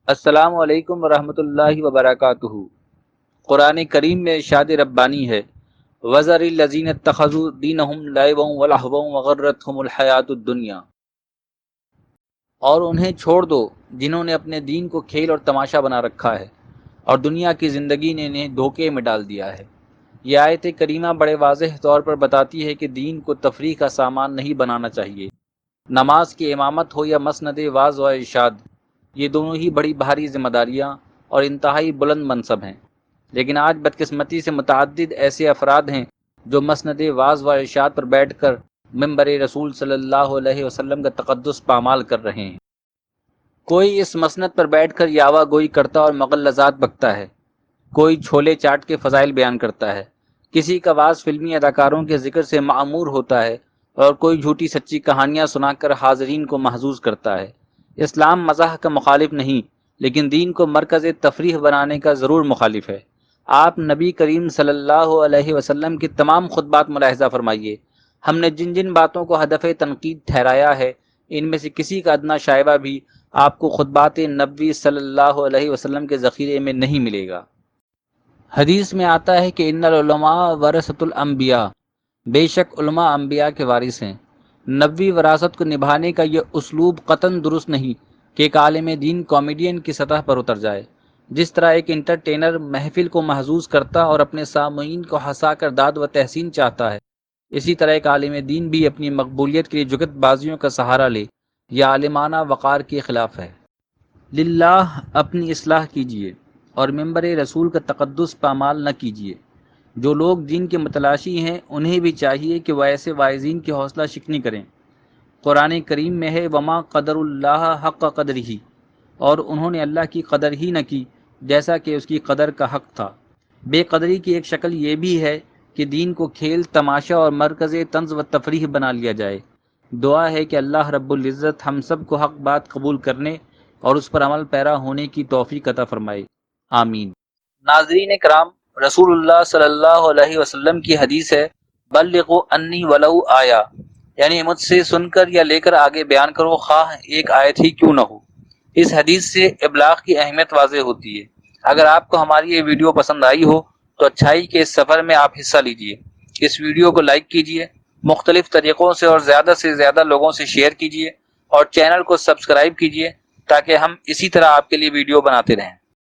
السلام علیکم ورحمۃ اللہ وبرکاتہ۔ قرآن کریم میں ارشاد ربانی ہے، وَذَرِ الَّذِينَ اتَّخَذُوا دِينَهُمْ لَعِبًا وَلَهْوًا وَغَرَّتْهُمُ الْحَيَاةُ الدُّنْيَا، اور انہیں چھوڑ دو جنہوں نے اپنے دین کو کھیل اور تماشا بنا رکھا ہے اور دنیا کی زندگی نے انہیں دھوکے میں ڈال دیا ہے۔ یہ آیت کریمہ بڑے واضح طور پر بتاتی ہے کہ دین کو تفریح کا سامان نہیں بنانا چاہیے۔ نماز کی امامت ہو یا مسند واعظ و ارشاد، یہ دونوں ہی بڑی بھاری ذمہ داریاں اور انتہائی بلند منصب ہیں، لیکن آج بدقسمتی سے متعدد ایسے افراد ہیں جو مسند واعظ و ارشاد پر بیٹھ کر منبر رسول صلی اللہ علیہ وسلم کا تقدس پامال کر رہے ہیں۔ کوئی اس مسند پر بیٹھ کر یاوہ گوئی کرتا اور مغلظات بکتا ہے، کوئی چھولے چاٹ کے فضائل بیان کرتا ہے، کسی کا واعظ فلمی اداکاروں کے ذکر سے معمور ہوتا ہے اور کوئی جھوٹی سچی کہانیاں سنا کر حاضرین کو محظوظ کرتا ہے۔ اسلام مزاح کا مخالف نہیں، لیکن دین کو مرکز تفریح بنانے کا ضرور مخالف ہے۔ آپ نبی کریم صلی اللہ علیہ وسلم کی تمام خطبات ملاحظہ فرمائیے۔ ہم نے جن جن باتوں کو ہدف تنقید ٹھہرایا ہے، ان میں سے کسی کا ادنا شائبہ بھی آپ کو خطبات نبوی صلی اللہ علیہ وسلم کے ذخیرے میں نہیں ملے گا۔ حدیث میں آتا ہے کہ ان العلماء ورثۃ الانبیاء، بے شک علماء انبیاء کے وارث ہیں۔ نبوی وراثت کو نبھانے کا یہ اسلوب قطعاً درست نہیں کہ ایک عالم دین کامیڈین کی سطح پر اتر جائے۔ جس طرح ایک انٹرٹینر محفل کو محظوظ کرتا اور اپنے سامعین کو ہنسا کر داد و تحسین چاہتا ہے، اسی طرح ایک عالم دین بھی اپنی مقبولیت کے لیے جگت بازیوں کا سہارا لے، یہ عالمانہ وقار کے خلاف ہے۔ للہ اپنی اصلاح کیجیے اور منبر رسول کا تقدس پامال نہ کیجیے۔ جو لوگ دین کے متلاشی ہیں انہیں بھی چاہیے کہ وہ ایسے واعظین کی حوصلہ شکنی کریں۔ قرآن کریم میں ہے وما قدر اللہ حق قدرہ، اور انہوں نے اللہ کی قدر ہی نہ کی جیسا کہ اس کی قدر کا حق تھا۔ بے قدری کی ایک شکل یہ بھی ہے کہ دین کو کھیل تماشا اور مرکز طنز و تفریح بنا لیا جائے۔ دعا ہے کہ اللہ رب العزت ہم سب کو حق بات قبول کرنے اور اس پر عمل پیرا ہونے کی توفیق عطا فرمائے، آمین۔ ناظرین کرام، رسول اللہ صلی اللہ علیہ وسلم کی حدیث ہے، بلغوا انی ولو آیا، یعنی مجھ سے سن کر یا لے کر آگے بیان کرو، خواہ ایک آیت ہی کیوں نہ ہو۔ اس حدیث سے ابلاغ کی اہمیت واضح ہوتی ہے۔ اگر آپ کو ہماری یہ ویڈیو پسند آئی ہو تو اچھائی کے اس سفر میں آپ حصہ لیجئے۔ اس ویڈیو کو لائک کیجئے، مختلف طریقوں سے زیادہ لوگوں سے شیئر کیجئے اور چینل کو سبسکرائب کیجئے تاکہ ہم اسی طرح آپ کے لیے ویڈیو بناتے رہیں۔